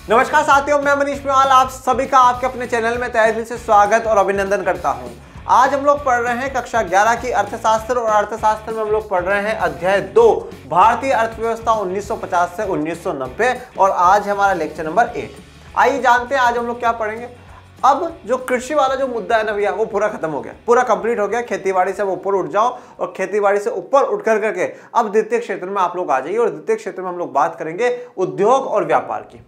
नमस्कार साथियों, मैं मनीष मेवाल आप सभी का आपके अपने चैनल में तहे दिल से स्वागत और अभिनंदन करता हूं। आज हम लोग पढ़ रहे हैं कक्षा 11 की अर्थशास्त्र और अर्थशास्त्र में हम लोग पढ़ रहे हैं अध्याय 2 भारतीय अर्थव्यवस्था 1950 से 1990 और आज हमारा लेक्चर नंबर 8। आइए जानते हैं आज हम लोग क्या पढ़ेंगे। अब जो कृषि वाला जो मुद्दा है ना भैया, वो पूरा खत्म हो गया, पूरा कंप्लीट हो गया। खेतीबाड़ी से ऊपर उठ जाओ और खेतीबाड़ी से ऊपर उठ करके अब द्वितीय क्षेत्र में आप लोग आ जाइए और द्वितीय क्षेत्र में हम लोग बात करेंगे उद्योग और व्यापार की।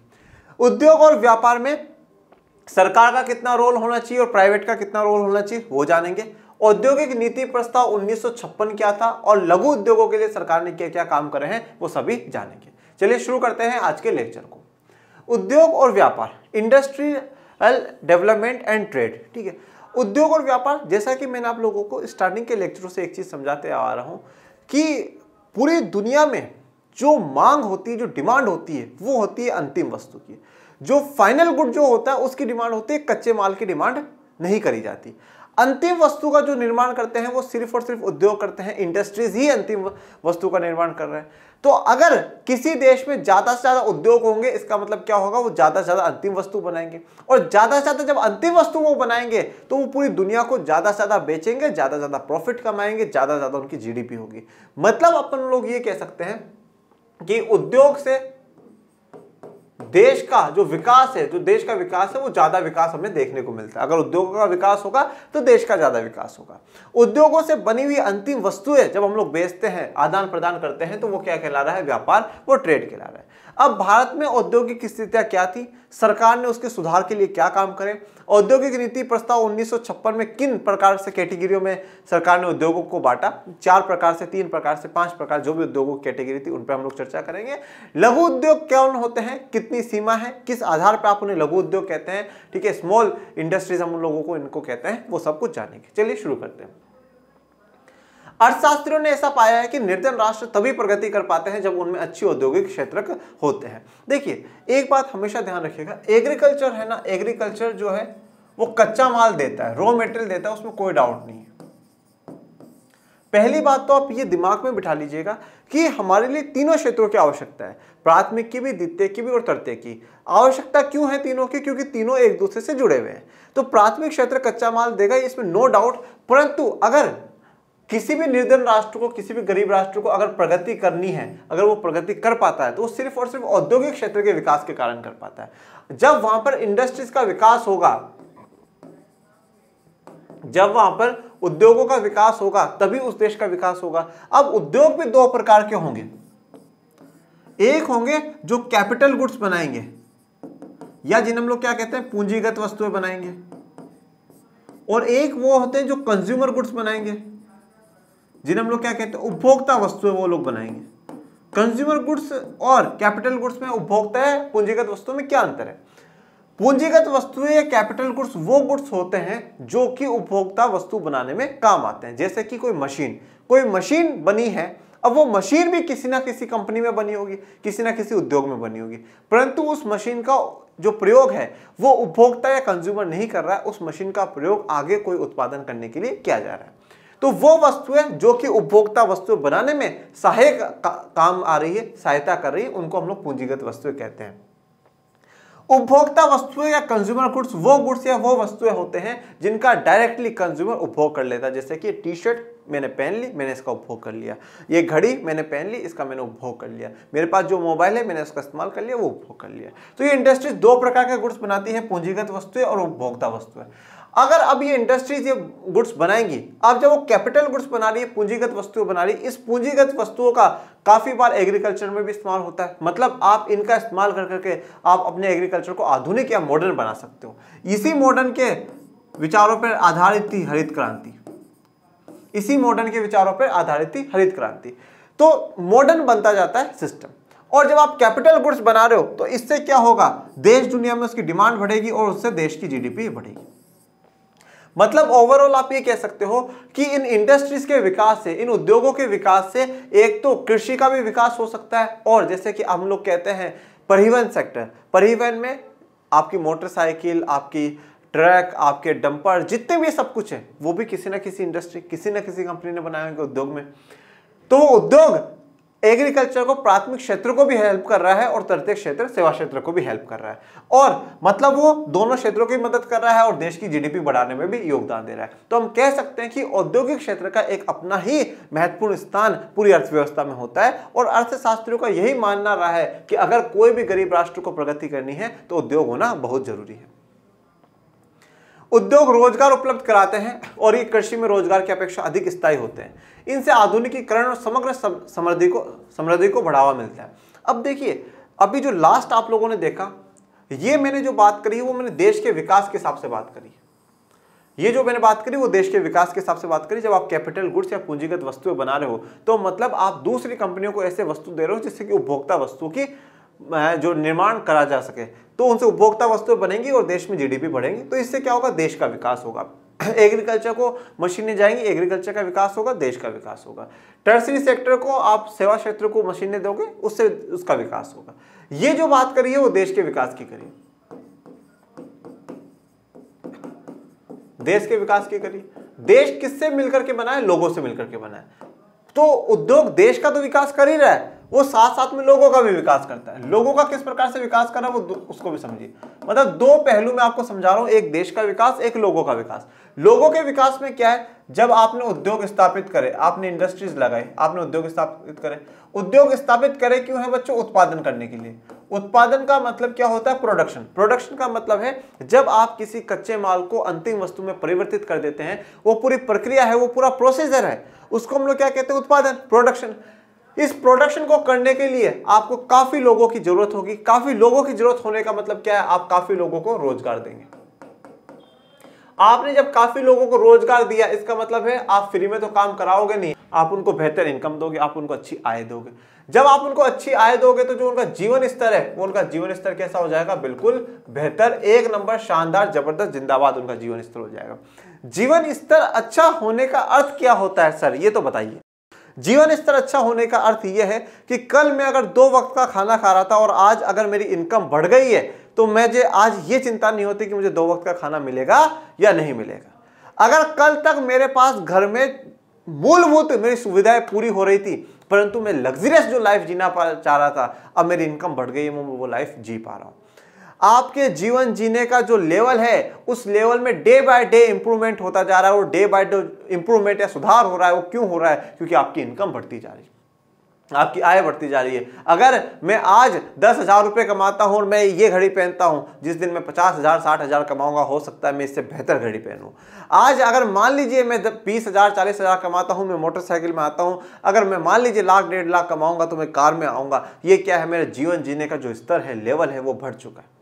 उद्योग और व्यापार में सरकार का कितना रोल होना चाहिए और प्राइवेट का कितना रोल होना चाहिए वो जानेंगे। औद्योगिक नीति प्रस्ताव 1956 क्या था और लघु उद्योगों के लिए सरकार ने क्या क्या काम करे हैं वो सभी जानेंगे। चलिए शुरू करते हैं आज के लेक्चर को। उद्योग और व्यापार, इंडस्ट्रियल डेवलपमेंट एंड ट्रेड। ठीक है, उद्योग और व्यापार, जैसा कि मैंने आप लोगों को स्टार्टिंग के लेक्चरों से एक चीज समझाते आ रहा हूं कि पूरी दुनिया में जो मांग होती है, जो डिमांड होती है, वो होती है अंतिम वस्तु की। जो फाइनल गुड जो होता है उसकी डिमांड होती है, कच्चे माल की डिमांड नहीं करी जाती। अंतिम वस्तु का जो निर्माण करते हैं वो सिर्फ और सिर्फ उद्योग करते हैं, इंडस्ट्रीज ही अंतिम वस्तु का निर्माण कर रहे हैं। तो अगर किसी देश में ज्यादा से ज्यादा उद्योग होंगे, इसका मतलब क्या होगा, वो ज्यादा से ज्यादा अंतिम वस्तु बनाएंगे और ज्यादा से ज्यादा जब अंतिम वस्तु वो बनाएंगे तो वो पूरी दुनिया को ज्यादा से ज्यादा बेचेंगे, ज्यादा से ज्यादा प्रॉफिट कमाएंगे, ज्यादा से ज्यादा उनकी जीडीपी होगी। मतलब अपन लोग ये कह सकते हैं कि उद्योग से देश का जो विकास है, जो देश का विकास है, वो ज्यादा विकास हमें देखने को मिलता है। अगर उद्योगों का विकास होगा तो देश का ज्यादा विकास होगा। उद्योगों से बनी हुई अंतिम वस्तुएं जब हम लोग बेचते हैं, आदान प्रदान करते हैं, तो वो क्या कहला रहा है, व्यापार, वो ट्रेड कहला रहा है। अब भारत में औद्योगिक स्थितियां क्या थी, सरकार ने उसके सुधार के लिए क्या काम करे, औद्योगिक नीति प्रस्ताव 1956 में किन प्रकार से कैटेगरियों में सरकार ने उद्योगों को बांटा, 4 प्रकार से, 3 प्रकार से, 5 प्रकार, जो भी उद्योगों की कैटेगरी थी उन पर हम लोग चर्चा करेंगे। लघु उद्योग कौन होते हैं, कितनी सीमा है, किस आधार पर आप उन्हें लघु उद्योग कहते हैं, ठीक है, स्मॉल इंडस्ट्रीज हम उन लोगों को इनको कहते हैं, वो सब कुछ जानेंगे। चलिए शुरू करते हैं। अर्थशास्त्रियों ने ऐसा पाया है कि निर्धन राष्ट्र तभी प्रगति कर पाते हैं जब उनमें अच्छी औद्योगिक क्षेत्र होते हैं। देखिए एक बात हमेशा ध्यान रखिएगा, एग्रीकल्चर है ना, एग्रीकल्चर जो है वो कच्चा माल देता है, रॉ मटेरियल देता है, उसमें कोई डाउट नहीं है। पहली बात तो आप ये दिमाग में बिठा लीजिएगा कि हमारे लिए तीनों क्षेत्रों की आवश्यकता है, प्राथमिक की भी, द्वितीय की भी और तृतीय की। आवश्यकता क्यों है तीनों की, क्योंकि तीनों एक दूसरे से जुड़े हुए हैं। तो प्राथमिक क्षेत्र कच्चा माल देगा, इसमें नो डाउट, परंतु अगर किसी भी निर्धन राष्ट्र को, किसी भी गरीब राष्ट्र को अगर प्रगति करनी है, अगर वो प्रगति कर पाता है तो वो सिर्फ और सिर्फ औद्योगिक क्षेत्र के विकास के कारण कर पाता है। जब वहां पर इंडस्ट्रीज का विकास होगा, जब वहां पर उद्योगों का विकास होगा, तभी उस देश का विकास होगा। अब उद्योग भी 2 प्रकार के होंगे, एक होंगे जो कैपिटल गुड्स बनाएंगे या जिन्हें हम लोग क्या कहते हैं, पूंजीगत वस्तुएं बनाएंगे, और एक वो होते हैं जो कंज्यूमर गुड्स बनाएंगे, जिन्हें हम लोग क्या कहते हैं, उपभोक्ता वस्तुएं वो लोग बनाएंगे। कंज्यूमर गुड्स और कैपिटल गुड्स में, उपभोक्ता है पूंजीगत वस्तुओं में क्या अंतर है। पूंजीगत वस्तुएं या कैपिटल गुड्स वो गुड्स होते हैं जो कि उपभोक्ता वस्तु बनाने में काम आते हैं। जैसे कि कोई मशीन बनी है, अब वो मशीन भी किसी ना किसी कंपनी में बनी होगी, किसी ना किसी उद्योग में बनी होगी, परंतु उस मशीन का जो प्रयोग है वो उपभोक्ता या कंज्यूमर नहीं कर रहा है, उस मशीन का प्रयोग आगे कोई उत्पादन करने के लिए किया जा रहा है। तो वो वस्तुएं जो कि उपभोक्ता वस्तुएं बनाने में सहायक काम आ रही है, सहायता कर रही है, उनको हम लोग पूंजीगत वस्तुएं कहते हैं। उपभोक्ता वस्तुएं या कंज्यूमर गुड्स वो गुड्स या वो वस्तुएं होते हैं जिनका डायरेक्टली कंज्यूमर उपभोग कर लेता है। जैसे कि टी शर्ट मैंने पहन ली, मैंने इसका उपभोग कर लिया, ये घड़ी मैंने पहन ली, इसका मैंने उपभोग कर लिया, मेरे पास जो मोबाइल है मैंने इसका इस्तेमाल कर लिया, वो उपभोग कर लिया। तो ये इंडस्ट्रीज 2 प्रकार के गुड्स बनाती है, पूंजीगत वस्तुएं और उपभोक्ता वस्तुएं। अगर अब ये इंडस्ट्रीज ये गुड्स बनाएंगी, अब जब वो कैपिटल गुड्स बना रही है, पूंजीगत वस्तुएं बना रही है, इस पूंजीगत वस्तुओं का काफी बार एग्रीकल्चर में भी इस्तेमाल होता है। मतलब आप इनका इस्तेमाल कर करके आप अपने एग्रीकल्चर को आधुनिक या मॉडर्न बना सकते हो। इसी मॉडर्न के विचारों पर आधारित थी हरित क्रांति, इसी मॉडर्न के विचारों पर आधारित थी हरित क्रांति। तो मॉडर्न बनता जाता है सिस्टम, और जब आप कैपिटल गुड्स बना रहे हो तो इससे क्या होगा, देश दुनिया में उसकी डिमांड बढ़ेगी और उससे देश की जीडीपी बढ़ेगी। मतलब ओवरऑल आप ये कह सकते हो कि इन इंडस्ट्रीज के विकास से, इन उद्योगों के विकास से एक तो कृषि का भी विकास हो सकता है, और जैसे कि हम लोग कहते हैं परिवहन सेक्टर, परिवहन में आपकी मोटरसाइकिल, आपकी ट्रक, आपके डंपर, जितने भी सब कुछ है वो भी किसी ना किसी इंडस्ट्री, किसी ना किसी कंपनी ने बनाए होंगे उद्योग में। तो वो उद्योग एग्रीकल्चर को, प्राथमिक क्षेत्र को भी हेल्प कर रहा है और तृतीय क्षेत्र सेवा क्षेत्र को भी हेल्प कर रहा है, और मतलब वो दोनों क्षेत्रों की मदद कर रहा है और देश की जीडीपी बढ़ाने में भी योगदान दे रहा है। तो हम कह सकते हैं कि औद्योगिक क्षेत्र का एक अपना ही महत्वपूर्ण स्थान पूरी अर्थव्यवस्था में होता है, और अर्थशास्त्रियों का यही मानना रहा है कि अगर कोई भी गरीब राष्ट्र को प्रगति करनी है तो उद्योग होना बहुत जरूरी है। उद्योग रोजगार उपलब्ध कराते हैं और ये कृषि में रोजगार की अपेक्षा अधिक स्थायी होते हैं। इनसे आधुनिकीकरण और समग्र समृद्धि को बढ़ावा मिलता है। अब देखिए, अभी जो लास्ट आप लोगों ने देखा, ये मैंने जो बात करी वो मैंने देश के विकास के हिसाब से बात करी। ये जो मैंने बात करी वो देश के विकास के हिसाब से बात करी। जब आप कैपिटल गुड्स या पूंजीगत वस्तुएं बना रहे हो तो मतलब आप दूसरी कंपनियों को ऐसे वस्तु दे रहे हो जिससे कि उपभोक्ता वस्तु की जो निर्माण करा जा सके, तो उनसे उपभोक्ता वस्तुएं बनेंगी और देश में जीडीपी बढ़ेंगी। तो इससे क्या होगा, देश का विकास होगा। एग्रीकल्चर को मशीनें जाएंगी, एग्रीकल्चर का विकास होगा, देश का विकास होगा। टर्सरी सेक्टर को आप सेवा क्षेत्र को मशीनें दोगे, उससे उसका विकास होगा। ये जो बात करी है वो देश के विकास की करी, देश के विकास की करी। देश किससे मिलकर के बना है, लोगों से मिलकर के बना है। तो उद्योग देश का तो विकास कर ही रहा है, वो साथ साथ में लोगों का भी विकास करता है। लोगों का किस प्रकार से विकास कर रहा है वो उसको भी समझिए। मतलब दो पहलू मैं आपको समझा रहा हूं, एक देश का विकास, एक लोगों का विकास। लोगों के विकास में क्या है, जब आपने उद्योग स्थापित करे, आपने इंडस्ट्रीज लगाए, आपने उद्योग स्थापित करे। उद्योग स्थापित करे क्यों है बच्चों, उत्पादन करने के लिए। उत्पादन का मतलब क्या होता है, प्रोडक्शन। प्रोडक्शन का मतलब है जब आप किसी कच्चे माल को अंतिम वस्तु में परिवर्तित कर देते हैं, वो पूरी प्रक्रिया है, वो पूरा प्रोसीजर है, उसको हम लोग क्या कहते हैं, उत्पादन, प्रोडक्शन। इस प्रोडक्शन को करने के लिए आपको काफी लोगों की जरूरत होगी। काफी लोगों की जरूरत होने का मतलब क्या है, आप काफी लोगों को रोजगार देंगे। आपने जब काफी लोगों को रोजगार दिया, इसका मतलब है आप फ्री में तो काम कराओगे नहीं, आप उनको बेहतर इनकम दोगे, आप उनको अच्छी आय दोगे। जब आप उनको अच्छी आय दोगे तो जो उनका जीवन स्तर है, वो उनका जीवन स्तर कैसा हो जाएगा, बिल्कुल बेहतर, एक नंबर, शानदार, जबरदस्त, जिंदाबाद उनका जीवन स्तर हो जाएगा। जीवन स्तर अच्छा होने का अर्थ क्या होता है सर, ये तो बताइए। जीवन स्तर अच्छा होने का अर्थ यह है कि कल मैं अगर 2 वक्त का खाना खा रहा था और आज अगर मेरी इनकम बढ़ गई है तो मुझे आज ये चिंता नहीं होती कि मुझे 2 वक्त का खाना मिलेगा या नहीं मिलेगा। अगर कल तक मेरे पास घर में मूलभूत मेरी सुविधाएं पूरी हो रही थी परंतु मैं लग्जरियस जो लाइफ जीना चाह रहा था, अब मेरी इनकम बढ़ गई है, मैं वो लाइफ जी पा रहा हूं। आपके जीवन जीने का जो लेवल है उस लेवल में डे बाय डे इंप्रूवमेंट होता जा रहा है, और डे बाय डे इंप्रूवमेंट या सुधार हो रहा है। वो क्यों हो रहा है, क्योंकि आपकी इनकम बढ़ती जा रही है, आपकी आय बढ़ती जा रही है। अगर मैं आज 10,000 रुपए कमाता हूं और मैं ये घड़ी पहनता हूं, जिस दिन मैं 50,000 60,000 कमाऊंगा, हो सकता है मैं इससे बेहतर घड़ी पहनूं। आज अगर मान लीजिए मैं 20,000 40,000 कमाता हूं, मैं मोटरसाइकिल में आता हूं, अगर मैं मान लीजिए 1,00,000 1.5 लाख कमाऊंगा तो मैं कार में आऊंगा। ये क्या है, मेरे जीवन जीने का जो स्तर है, लेवल है, वो बढ़ चुका है,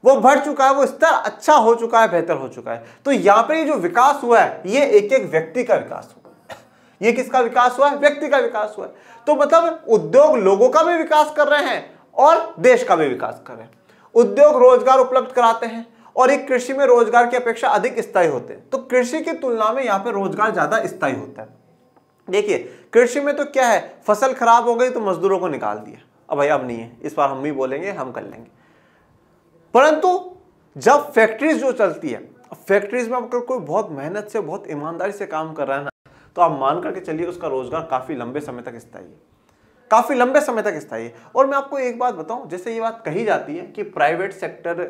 वो बढ़ चुका है, वो स्तर अच्छा हो चुका है, बेहतर हो चुका है। तो यहां पर ये जो विकास हुआ है, ये एक एक व्यक्ति का विकास हुआ है। ये किसका विकास हुआ है, व्यक्ति का विकास हुआ है। तो मतलब उद्योग लोगों का भी विकास कर रहे हैं और देश का भी विकास कर रहे हैं। उद्योग रोजगार उपलब्ध कराते हैं और एक कृषि में रोजगार की अपेक्षा अधिक स्थायी होते हैं। तो कृषि की तुलना में यहाँ पे रोजगार ज्यादा स्थायी होता है। देखिए कृषि में तो क्या है, फसल खराब हो गई तो मजदूरों को निकाल दिया, अब भाई अब नहीं है, इस बार हम ही बोलेंगे, हम कर लेंगे। परंतु जब फैक्ट्रीज जो चलती है, फैक्ट्रीज में अगर कोई बहुत मेहनत से, बहुत ईमानदारी से काम कर रहा है ना, तो आप मान करके चलिए उसका रोजगार काफी लंबे समय तक स्थायी है, काफी लंबे समय तक स्थायी है। और मैं आपको एक बात बताऊं, जैसे ये बात कही जाती है कि प्राइवेट सेक्टर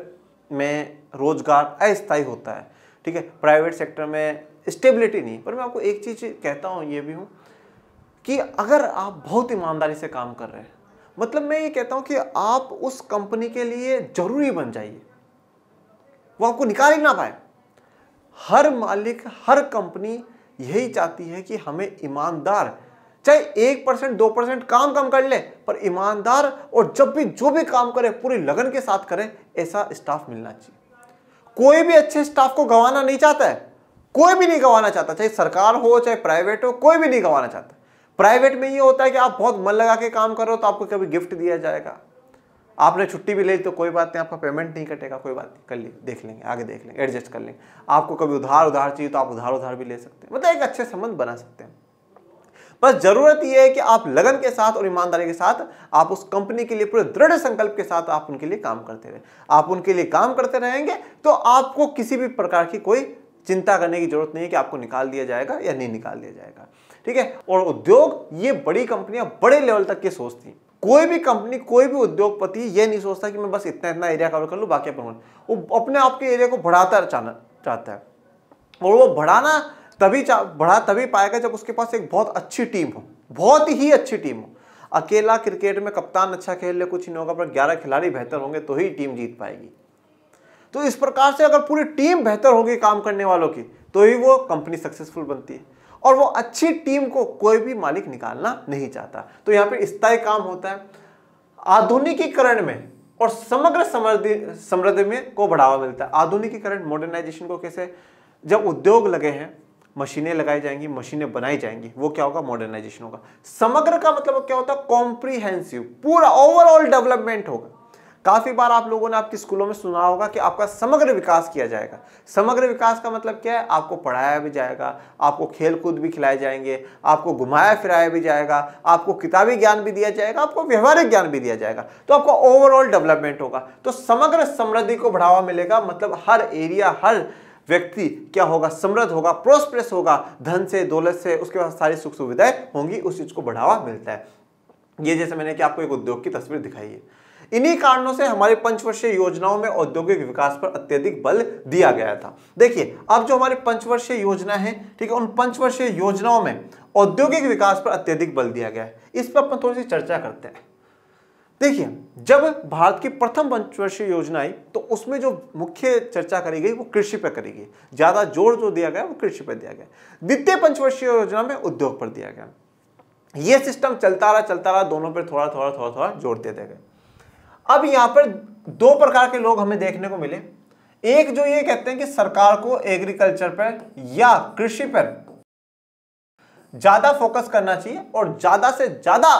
में रोजगार अस्थायी होता है, ठीक है, प्राइवेट सेक्टर में स्टेबिलिटी नहीं, पर मैं आपको एक चीज कहता हूं, ये भी हूं कि अगर आप बहुत ईमानदारी से काम कर रहे हैं, मतलब मैं ये कहता हूं कि आप उस कंपनी के लिए जरूरी बन जाइए, वो आपको निकाल ही ना पाए। हर मालिक, हर कंपनी यही चाहती है कि हमें ईमानदार, चाहे 1% 2% काम कम कर ले, पर ईमानदार, और जब भी जो भी काम करे पूरी लगन के साथ करे, ऐसा स्टाफ मिलना चाहिए। कोई भी अच्छे स्टाफ को गंवाना नहीं चाहता है, कोई भी नहीं गंवाना चाहता, चाहे सरकार हो चाहे प्राइवेट हो, कोई भी नहीं गंवाना चाहता। प्राइवेट में ये होता है कि आप बहुत मन लगा के काम करो तो आपको कभी गिफ्ट दिया जाएगा, आपने छुट्टी भी ले ली तो कोई बात नहीं, आपका पेमेंट नहीं कटेगा, कोई बात नहीं, कर ली, देख लेंगे, आगे देख लेंगे, एडजस्ट कर लेंगे। आपको कभी उधार चाहिए तो आप उधार भी ले सकते हैं, मतलब एक अच्छे संबंध बना सकते हैं। बस जरूरत यह है कि आप लगन के साथ और ईमानदारी के साथ आप उस कंपनी के लिए पूरे दृढ़ संकल्प के साथ आप उनके लिए काम करते रहे। आप उनके लिए काम करते रहेंगे तो आपको किसी भी प्रकार की कोई चिंता करने की जरूरत नहीं है कि आपको निकाल दिया जाएगा या नहीं निकाल दिया जाएगा। ठीक है। और उद्योग, ये बड़ी कंपनियां बड़े लेवल तक की सोचती। कोई भी कंपनी, कोई भी उद्योगपति ये नहीं सोचता कि मैं बस इतना इतना एरिया कवर कर लूँ, बाकी अपन, वो अपने आप के एरिया को बढ़ाता चाहता है। और वो बढ़ा तभी पाएगा जब उसके पास एक बहुत अच्छी टीम हो, बहुत ही अच्छी टीम हो। अकेला क्रिकेट में कप्तान अच्छा खेल ले कुछ नहीं होगा, पर 11 खिलाड़ी बेहतर होंगे तो ही टीम जीत पाएगी। तो इस प्रकार से अगर पूरी टीम बेहतर होगी काम करने वालों की, तो ही वो कंपनी सक्सेसफुल बनती है। और वो अच्छी टीम को कोई भी मालिक निकालना नहीं चाहता। तो यहाँ पे स्थायी काम होता है। आधुनिकीकरण में और समग्र समृद्धि में को बढ़ावा मिलता है। आधुनिकीकरण, मॉडर्नाइजेशन को कैसे, जब उद्योग लगे हैं, मशीनें लगाई जाएंगी, मशीनें बनाई जाएंगी, वो क्या होगा, मॉडर्नाइजेशन होगा। समग्र का मतलब क्या होता है, कॉम्प्रिहेंसिव, पूरा ओवरऑल डेवलपमेंट होगा। काफी बार आप लोगों ने आपके स्कूलों में सुना होगा कि आपका समग्र विकास किया जाएगा। समग्र विकास का मतलब क्या है, आपको पढ़ाया भी जाएगा, आपको खेल कूद भी खिलाए जाएंगे, आपको घुमाया फिराया भी जाएगा, आपको किताबी ज्ञान भी दिया जाएगा, आपको व्यवहारिक ज्ञान भी दिया जाएगा। तो आपका ओवरऑल डेवलपमेंट होगा। तो समग्र समृद्धि को बढ़ावा मिलेगा, मतलब हर एरिया, हर व्यक्ति क्या होगा, समृद्ध होगा, प्रोस्पेरस होगा, धन से, दौलत से, उसके बाद सारी सुख सुविधाएं होंगी, उस चीज को बढ़ावा मिलता है। ये जैसे मैंने कि आपको एक उद्योग की तस्वीर दिखाई है। इन्हीं कारणों से हमारी पंचवर्षीय योजनाओं में औद्योगिक विकास पर अत्यधिक बल दिया गया था। देखिए, अब जो हमारी पंचवर्षीय योजना है, ठीक है, उन पंचवर्षीय योजनाओं में औद्योगिक विकास पर अत्यधिक बल दिया गया है। इस पर अपन थोड़ी सी चर्चा करते हैं। देखिए, जब भारत की प्रथम पंचवर्षीय योजना आई तो उसमें जो मुख्य चर्चा करी गई वो कृषि पर करी गई। ज्यादा जोर जो दिया गया वो कृषि पर दिया गया। द्वितीय पंचवर्षीय योजना में उद्योग पर दिया गया। ये सिस्टम चलता रहा, दोनों पर थोड़ा थोड़ा जोर देते गए। अब यहां पर दो प्रकार के लोग हमें देखने को मिले। एक जो ये कहते हैं कि सरकार को एग्रीकल्चर पर या कृषि पर ज्यादा फोकस करना चाहिए और ज्यादा से ज्यादा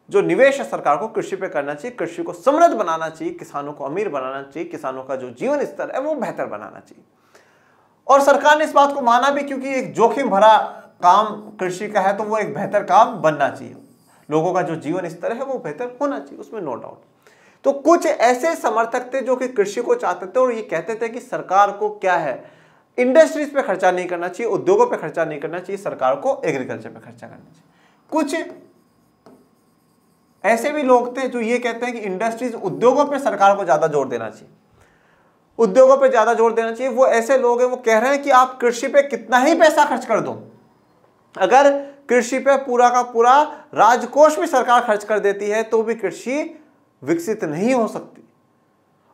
जो निवेश है सरकार को कृषि पे करना चाहिए, कृषि को समृद्ध बनाना चाहिए, किसानों को अमीर बनाना चाहिए, किसानों का जो जीवन स्तर है वो बेहतर बनाना चाहिए। और सरकार ने इस बात को माना भी, क्योंकि एक जोखिम भरा काम कृषि का है तो वो एक बेहतर काम बनना चाहिए, लोगों का जो जीवन स्तर है वो बेहतर होना चाहिए, उसमें नो डाउट। तो कुछ ऐसे समर्थक थे जो कि कृषि को चाहते थे और ये कहते थे कि सरकार को क्या है, इंडस्ट्रीज पे खर्चा नहीं करना चाहिए, उद्योगों पे खर्चा नहीं करना चाहिए, सरकार को एग्रीकल्चर पे खर्चा करना चाहिए। कुछ ऐसे भी लोग थे जो ये कहते हैं कि इंडस्ट्रीज, उद्योगों पे सरकार को ज्यादा जोर देना चाहिए, उद्योगों पे ज्यादा जोर देना चाहिए। वो ऐसे लोग हैं, वो कह रहे हैं कि आप कृषि पे कितना ही पैसा खर्च कर दो, अगर कृषि पे पूरा का पूरा राजकोष भी सरकार खर्च कर देती है तो भी कृषि विकसित नहीं हो सकती।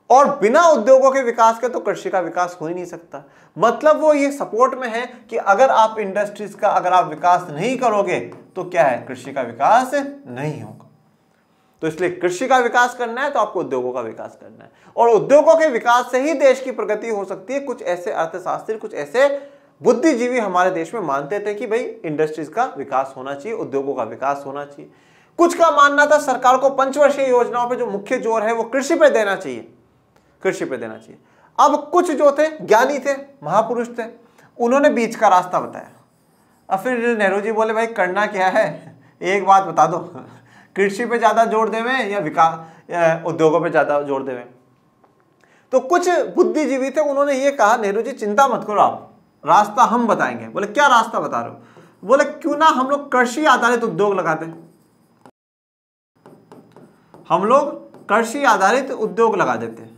और बिना उद्योगों के विकास के तो कृषि का विकास हो ही नहीं सकता। मतलब वो ये सपोर्ट में है कि अगर आप इंडस्ट्रीज का अगर आप विकास नहीं करोगे तो क्या है, कृषि का विकास नहीं होगा। तो इसलिए कृषि का विकास करना है तो आपको उद्योगों का विकास करना है, और उद्योगों के विकास से ही देश की प्रगति हो सकती है। कुछ ऐसे अर्थशास्त्री, कुछ ऐसे बुद्धिजीवी हमारे देश में मानते थे कि भाई इंडस्ट्रीज का विकास होना चाहिए, उद्योगों का विकास होना चाहिए। कुछ का मानना था सरकार को पंचवर्षीय योजनाओं पे जो मुख्य जोर है वो कृषि पे देना चाहिए, कृषि पे देना चाहिए। अब कुछ जो थे ज्ञानी थे, महापुरुष थे, उन्होंने बीच का रास्ता बताया। अब फिर नेहरू जी बोले भाई करना क्या है, एक बात बता दो, कृषि पे ज्यादा जोर देवे या विकास उद्योगों पे ज्यादा जोर देवे। तो कुछ बुद्धिजीवी थे, उन्होंने ये कहा नेहरू जी चिंता मत करो, आप रास्ता हम बताएंगे। बोले क्या रास्ता बता रहे हो? बोले क्यों ना हम लोग कृषि आधारित उद्योग लगाते, हम लोग कृषि आधारित उद्योग लगा देते हैं।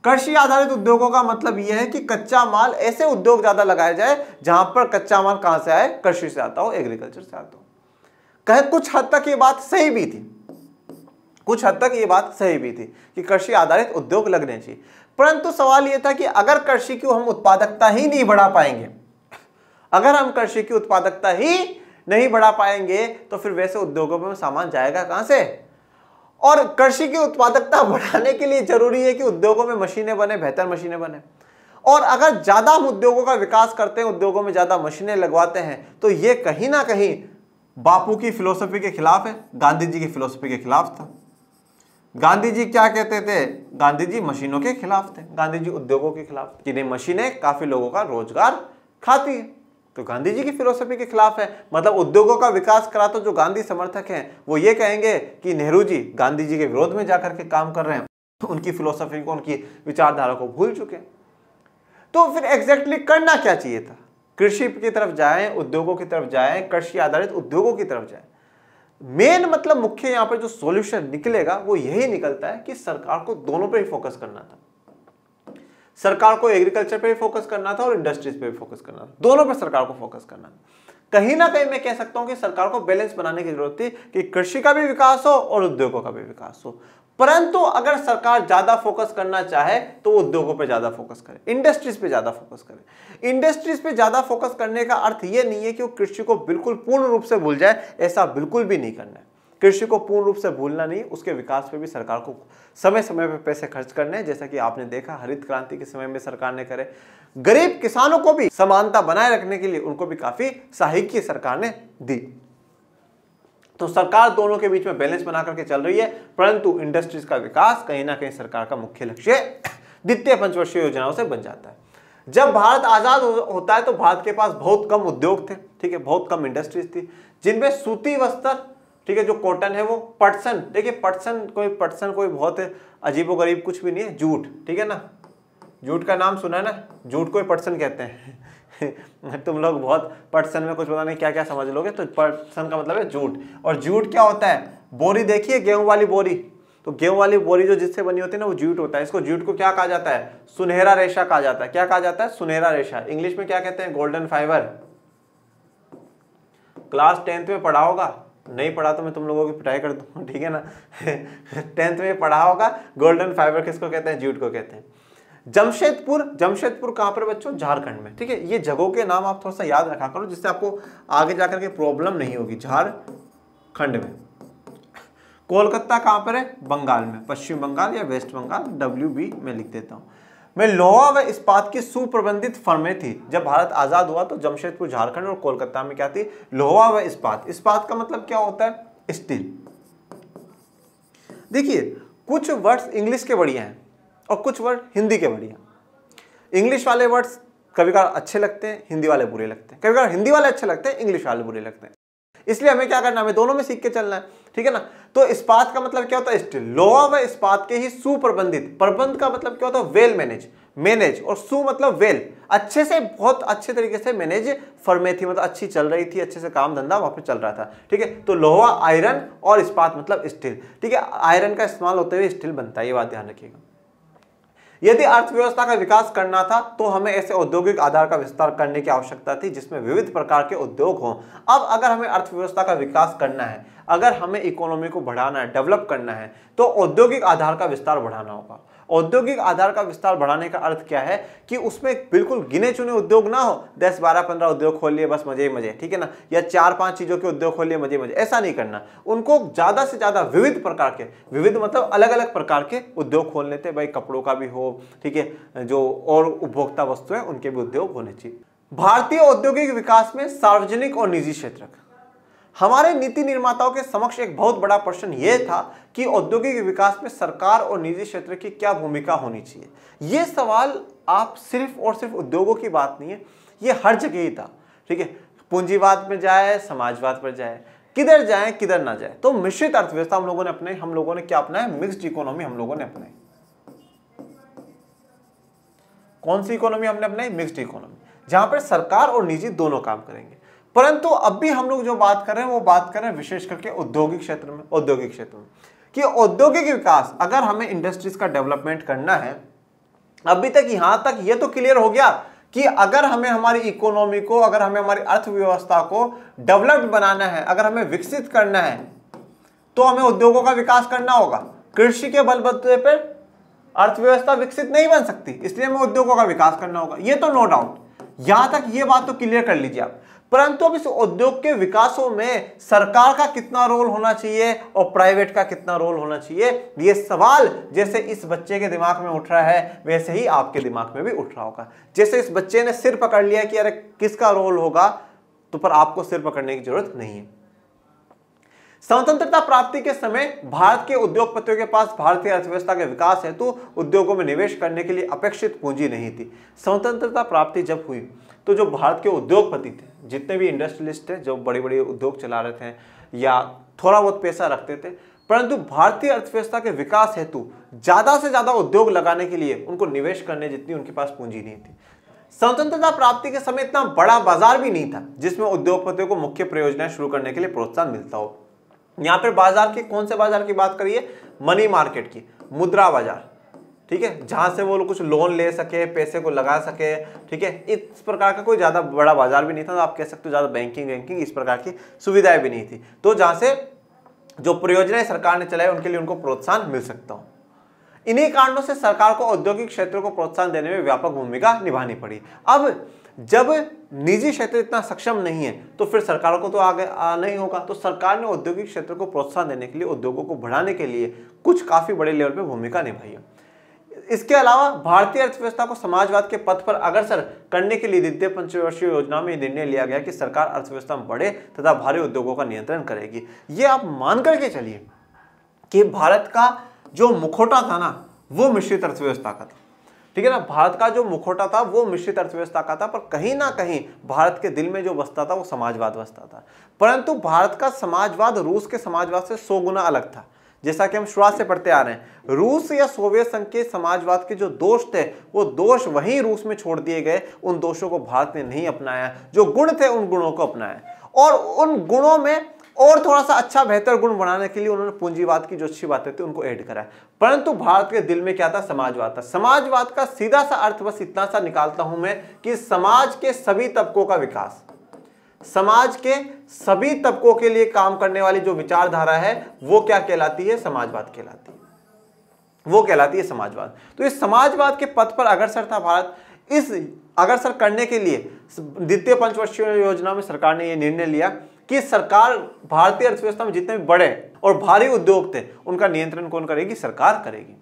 कृषि आधारित उद्योगों का मतलब यह है कि कच्चा माल, ऐसे उद्योग ज्यादा लगाया जाए जहां पर कच्चा माल कहां से आए, कृषि से आता हो, एग्रीकल्चर से आता हो। कहे कुछ हद तक ये बात सही भी थी, कुछ हद तक ये बात सही भी थी कि कृषि आधारित उद्योग लगने चाहिए। परंतु सवाल यह था कि अगर कृषि की हम उत्पादकता ही नहीं बढ़ा पाएंगे, अगर हम कृषि की उत्पादकता ही नहीं बढ़ा पाएंगे तो फिर वैसे उद्योगों में सामान जाएगा कहां से? और कृषि की उत्पादकता बढ़ाने के लिए जरूरी है कि उद्योगों में मशीनें बने, बेहतर मशीनें बने। और अगर ज्यादा हम उद्योगों का विकास करते हैं, उद्योगों में ज्यादा मशीनें लगवाते हैं, तो ये कहीं ना कहीं बापू की फिलोसफी के खिलाफ है, गांधी जी की फिलोसफी के खिलाफ था। गांधी जी क्या कहते थे? गांधी जी मशीनों के खिलाफ थे, गांधी जी उद्योगों के खिलाफ कि नहीं, मशीनें काफी लोगों का रोजगार खाती है, तो गांधी जी की फिलोसफी के खिलाफ है। मतलब उद्योगों का विकास करा तो जो गांधी समर्थक हैं वो ये कहेंगे कि नेहरू जी गांधी जी के विरोध में जाकर के काम कर रहे हैं, उनकी फिलोसफी को, उनकी विचारधारा को भूल चुके हैं। तो फिर एग्जैक्टली करना क्या चाहिए था? कृषि की तरफ जाएं, उद्योगों की तरफ जाएं, कृषि आधारित उद्योगों की तरफ जाएं। मेन मतलब मुख्य यहाँ पर जो सॉल्यूशन निकलेगा वो यही निकलता है कि सरकार को दोनों पे ही फोकस करना था। सरकार को एग्रीकल्चर पे भी फोकस करना था और इंडस्ट्रीज पे भी फोकस करना था, दोनों पे सरकार को फोकस करना था। कहीं ना कहीं मैं कह सकता हूं कि सरकार को बैलेंस बनाने की जरूरत थी कि कृषि का भी विकास हो और उद्योगों का भी विकास हो। परंतु अगर सरकार ज्यादा फोकस करना चाहे तो उद्योगों पे ज्यादा फोकस करे, इंडस्ट्रीज पे ज्यादा फोकस करे। इंडस्ट्रीज पे ज्यादा फोकस करने का अर्थ यह नहीं है कि वो कृषि को बिल्कुल पूर्ण रूप से भूल जाए, ऐसा बिल्कुल भी नहीं करना है। कृषि को पूर्ण रूप से भूलना नहीं, उसके विकास पे भी सरकार को समय समय पे पैसे खर्च करने हैं, जैसा कि आपने देखा हरित क्रांति के समय में सरकार ने करे। गरीब किसानों को भी समानता बनाए रखने के लिए उनको भी काफी सहायता सरकार ने दी। तो सरकार दोनों के बीच में बैलेंस बना करके चल रही है, परंतु इंडस्ट्रीज का विकास कहीं ना कहीं सरकार का मुख्य लक्ष्य द्वितीय पंचवर्षीय योजनाओं से बन जाता है। जब भारत आजाद होता है तो भारत के पास बहुत कम उद्योग थे, ठीक है, बहुत कम इंडस्ट्रीज थी, जिनमें सूती वस्त्र, ठीक है, जो कॉटन है वो पटसन, देखिए पटसन कोई बहुत अजीबोगरीब कुछ भी नहीं है, जूट, ठीक है ना, जूट का नाम सुना है ना, जूट को ही पटसन कहते हैं। तुम लोग बहुत पटसन में कुछ पता नहीं क्या क्या समझ लोगे, तो पटसन का मतलब है जूट। और जूट क्या होता है, बोरी देखिए, गेहूं वाली बोरी, तो गेहूं वाली बोरी जो जिससे बनी होती है ना वो जूट होता है। इसको जूट को क्या कहा जाता है, सुनहरा रेशा कहा जाता है। क्या कहा जाता है, सुनहरा रेशा। इंग्लिश में क्या कहते हैं, गोल्डन फाइबर। क्लास 10th में पढ़ा होगा, नहीं पढ़ा तो मैं तुम लोगों की पिटाई कर दूंगा, ठीक है ना। 10th में पढ़ा होगा गोल्डन फाइबर किसको कहते हैं, जूट को कहते हैं। जमशेदपुर कहां पर बच्चों, झारखंड में, ठीक है। ये जगहों के नाम आप थोड़ा सा याद रखा करो, जिससे आपको आगे जाकर के प्रॉब्लम नहीं होगी। झारखंड में। कोलकाता कहां पर है, बंगाल में, पश्चिम बंगाल या वेस्ट बंगाल, WB में लिख देता हूं मैं। लोहा व इस्पात की सुप्रबंधित फर्में थी। जब भारत आजाद हुआ तो जमशेदपुर झारखंड और कोलकाता में क्या थी, लोहा व इस्पात। इस्पात का मतलब क्या होता है, स्टील। देखिए कुछ वर्ड्स इंग्लिश के बढ़िया हैं और कुछ वर्ड हिंदी के बढ़िया। इंग्लिश वाले वर्ड्स कभी कभार अच्छे लगते हैं, हिंदी वाले बुरे लगते हैं, कभी कभार हिंदी वाले अच्छे लगते हैं, इंग्लिश वाले बुरे लगते हैं। इसलिए हमें क्या करना है, हमें दोनों में सीख के चलना है, ठीक है ना। तो इस्पात का मतलब क्या होता है, स्टील। लोहा व इस्पात के ही सुप्रबंधित, प्रबंध का मतलब क्या होता है, वेल मैनेज, और सु मतलब वेल, अच्छे से, बहुत अच्छे तरीके से मैनेज फर्में थी, मतलब अच्छी चल रही थी, अच्छे से काम धंधा वहां पे चल रहा था, ठीक है। तो लोहा आयरन और इस्पात मतलब स्टील, ठीक है। आयरन का इस्तेमाल होते हुए स्टील बनता है, ये बात ध्यान रखिएगा। यदि अर्थव्यवस्था का विकास करना था तो हमें ऐसे औद्योगिक आधार का विस्तार करने की आवश्यकता थी जिसमें विविध प्रकार के उद्योग हों। अब अगर हमें अर्थव्यवस्था का विकास करना है, अगर हमें इकोनॉमी को बढ़ाना है, डेवलप करना है, तो औद्योगिक आधार का विस्तार बढ़ाना होगा। औद्योगिक आधार का विस्तार बढ़ाने का अर्थ क्या है कि उसमें बिल्कुल गिने चुने उद्योग ना हो, 10, 12, 15 उद्योग खोल लिए बस मजे ही मजे, ठीक है ना, या 4-5 चीजों के उद्योग खोल लिए मजे मजे, ऐसा नहीं करना। उनको ज्यादा से ज्यादा विविध प्रकार के, विविध मतलब अलग अलग प्रकार के उद्योग खोल लेते, भाई कपड़ों का भी हो, ठीक है, जो और उपभोक्ता वस्तु है उनके भी उद्योग होने चाहिए। भारतीय औद्योगिक विकास में सार्वजनिक और निजी क्षेत्र, हमारे नीति निर्माताओं के समक्ष एक बहुत बड़ा प्रश्न यह था कि औद्योगिक विकास में सरकार और निजी क्षेत्र की क्या भूमिका होनी चाहिए। यह सवाल आप सिर्फ और सिर्फ उद्योगों की बात नहीं है, यह हर जगह ही था, ठीक है। पूंजीवाद में जाए, समाजवाद पर जाए, किधर जाए किधर ना जाए। तो मिश्रित अर्थव्यवस्था हम लोगों ने क्या अपनाया, मिक्स्ड इकोनॉमी हम लोगों ने अपनाई। कौन सी इकोनॉमी हमने अपनाई, मिक्स्ड इकोनॉमी, जहां पर सरकार और निजी दोनों काम करेंगे। परंतु अब भी हम लोग जो बात कर रहे हैं वो बात कर रहे हैं विशेष करके औद्योगिक क्षेत्र में, कि औद्योगिक विकास, अगर हमें इंडस्ट्रीज का डेवलपमेंट करना है, अभी तक यहां तक ये तो क्लियर हो गया कि अगर हमें हमारी इकोनॉमी को, अगर हमें हमारी अर्थव्यवस्था को डेवलप्ड बनाना है, अगर हमें विकसित करना है, तो हमें उद्योगों का विकास करना होगा। कृषि के बलबूते पर अर्थव्यवस्था विकसित नहीं बन सकती, इसलिए हमें उद्योगों का विकास करना होगा, ये तो नो डाउट। यहां तक ये बात तो क्लियर कर लीजिए आप। परंतु अब इस उद्योग के विकासों में सरकार का कितना रोल होना चाहिए और प्राइवेट का कितना रोल होना चाहिए, ये सवाल जैसे इस बच्चे के दिमाग में उठ रहा है वैसे ही आपके दिमाग में भी उठ रहा होगा। जैसे इस बच्चे ने सिर पकड़ लिया कि अरे किसका रोल होगा, तो पर आपको सिर पकड़ने की जरूरत नहीं है। स्वतंत्रता प्राप्ति के समय भारत के उद्योगपतियों के पास भारतीय अर्थव्यवस्था के विकास हेतु उद्योगों में निवेश करने के लिए अपेक्षित पूंजी नहीं थी। स्वतंत्रता प्राप्ति जब हुई तो जो भारत के उद्योगपति थे, जितने भी इंडस्ट्रियलिस्ट थे, जो बड़े बड़े उद्योग चला रहे थे या थोड़ा बहुत पैसा रखते थे, परंतु भारतीय अर्थव्यवस्था के विकास हेतु ज्यादा से ज्यादा उद्योग लगाने के लिए उनको निवेश करने जितनी उनके पास पूंजी नहीं थी। स्वतंत्रता प्राप्ति के समय इतना बड़ा बाजार भी नहीं था जिसमें उद्योगपतियों को मुख्य परियोजनाएं शुरू करने के लिए प्रोत्साहन मिलता हो। यहां पर बाजार की, कौन से बाजार की बात करिए? मनी मार्केट की, मुद्रा बाजार, ठीक है, जहां से वो लोग कुछ लोन ले सके, पैसे को लगा सके, ठीक है। इस प्रकार का कोई ज्यादा बड़ा बाजार भी नहीं था, तो आप कह सकते हो ज्यादा बैंकिंग इस प्रकार की सुविधाएं भी नहीं थी, तो जहां से जो परियोजनाएं सरकार ने चलाई उनके लिए उनको प्रोत्साहन मिल सकता हो। इन्हीं कारणों से सरकार को औद्योगिक क्षेत्र को प्रोत्साहन देने में व्यापक भूमिका निभानी पड़ी। अब जब निजी क्षेत्र इतना सक्षम नहीं है तो फिर सरकारों को तो आगे आना ही होगा, तो सरकार ने औद्योगिक क्षेत्र को प्रोत्साहन देने के लिए, उद्योगों को बढ़ाने के लिए कुछ काफी बड़े लेवल पे भूमिका निभाई है। इसके अलावा भारतीय अर्थव्यवस्था को समाजवाद के पथ पर अग्रसर करने के लिए द्वितीय पंचवर्षीय योजना में निर्णय लिया गया कि सरकार अर्थव्यवस्था में बड़े तथा भारी उद्योगों का नियंत्रण करेगी। ये आप मान करके चलिए कि भारत का जो मुखौटा था ना वो मिश्रित अर्थव्यवस्था का था, ठीक है ना। भारत का जो मुखौटा था वो मिश्रित अर्थव्यवस्था का था, पर कहीं ना कहीं भारत के दिल में जो बसता था वो समाजवाद बसता था। परंतु भारत का समाजवाद रूस के समाजवाद से 100 गुना अलग था। जैसा कि हम शुरुआत से पढ़ते आ रहे हैं, रूस या सोवियत संघ के समाजवाद के जो दोष थे वो दोष वहीं रूस में छोड़ दिए गए, उन दोषों को भारत ने नहीं अपनाया। जो गुण थे उन गुणों को अपनाया और उन गुणों में और थोड़ा सा अच्छा बेहतर गुण बनाने के लिए उन्होंने पूंजीवाद की जो अच्छी बातें थी उनको ऐड करा। परंतु भारत के दिल में क्या था? समाजवाद था। समाजवाद का सीधा सा अर्थ बस इतना सा निकालता हूं मैं कि समाज के सभी तबकों का विकास, समाज के सभी तबकों के लिए काम करने वाली जो विचारधारा है वो क्या कहलाती है? समाजवाद कहलाती है, वो कहलाती है समाजवाद। तो इस समाजवाद के पथ पर अग्रसर था भारत। इस अग्रसर करने के लिए द्वितीय पंचवर्षीय योजना में सरकार ने यह निर्णय लिया कि सरकार भारतीय अर्थव्यवस्था में जितने भी बड़े और भारी उद्योग थे उनका नियंत्रण कौन करेगी? सरकार करेगी।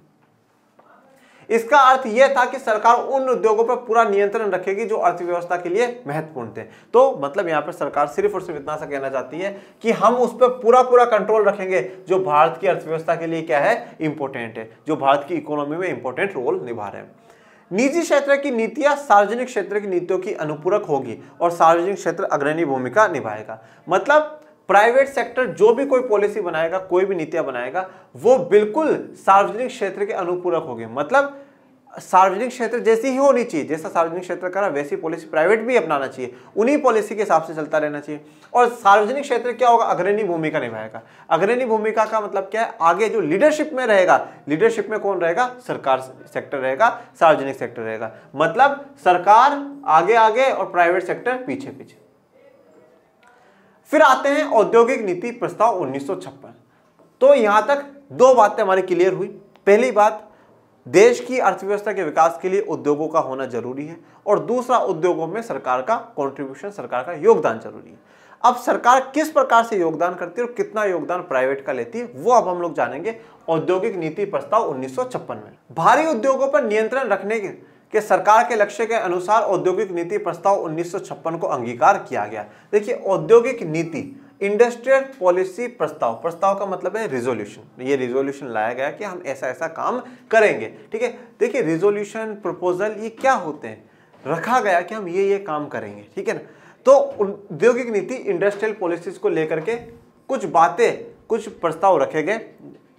इसका अर्थ यह था कि सरकार उन उद्योगों पर पूरा नियंत्रण रखेगी जो अर्थव्यवस्था के लिए महत्वपूर्ण थे। तो मतलब यहां पर सरकार सिर्फ और सिर्फ इतना सा कहना चाहती है कि हम उस पर पूरा कंट्रोल रखेंगे जो भारत की अर्थव्यवस्था के लिए क्या है? इंपॉर्टेंट है, जो भारत की इकोनॉमी में इंपॉर्टेंट रोल निभा रहे हैं। निजी क्षेत्र की नीतियां सार्वजनिक क्षेत्र की नीतियों की अनुपूरक होगी और सार्वजनिक क्षेत्र अग्रणी भूमिका निभाएगा। मतलब प्राइवेट सेक्टर जो भी कोई पॉलिसी बनाएगा, कोई भी नीतियां बनाएगा, वो बिल्कुल सार्वजनिक क्षेत्र के अनुपूरक होगी। मतलब सार्वजनिक क्षेत्र जैसी ही होनी चाहिए, जैसा सार्वजनिक क्षेत्र करा वैसी पॉलिसी प्राइवेट भी अपनाना चाहिए, उन्हीं पॉलिसी के हिसाब से चलता रहना चाहिए। और सार्वजनिक क्षेत्र क्या होगा? अग्रणी भूमिका निभाएगा। अग्रणी भूमिका का मतलब क्या है? आगे जो लीडरशिप में रहेगा, लीडरशिप में कौन रहेगा? सरकार सेक्टर रहेगा, सार्वजनिक सेक्टर रहेगा। मतलब सरकार आगे आगे और प्राइवेट सेक्टर पीछे पीछे। फिर आते हैं औद्योगिक नीति प्रस्ताव 1956। तो यहां तक दो बातें हमारी क्लियर हुई। पहली बात, देश की अर्थव्यवस्था के विकास के लिए उद्योगों का होना जरूरी है, और दूसरा, उद्योगों में सरकार का कंट्रीब्यूशन, सरकार का योगदान जरूरी है। अब सरकार किस प्रकार से योगदान करती है और कितना योगदान प्राइवेट का लेती है वो अब हम लोग जानेंगे औद्योगिक नीति प्रस्ताव 1956 में। भारी उद्योगों पर नियंत्रण रखने के सरकार के लक्ष्य के अनुसार औद्योगिक नीति प्रस्ताव 1956 को अंगीकार किया गया। देखिए, औद्योगिक नीति, इंडस्ट्रियल पॉलिसी प्रस्ताव, प्रस्ताव का मतलब है रिजोल्यूशन। ये रिजोल्यूशन लाया गया कि हम ऐसा ऐसा काम करेंगे, ठीक है। देखिए, रिजोल्यूशन, प्रपोजल, ये क्या होते हैं? रखा गया कि हम ये काम करेंगे, ठीक है ना। तो औद्योगिक नीति, इंडस्ट्रियल पॉलिसीज को लेकर के कुछ बातें, कुछ प्रस्ताव रखे गए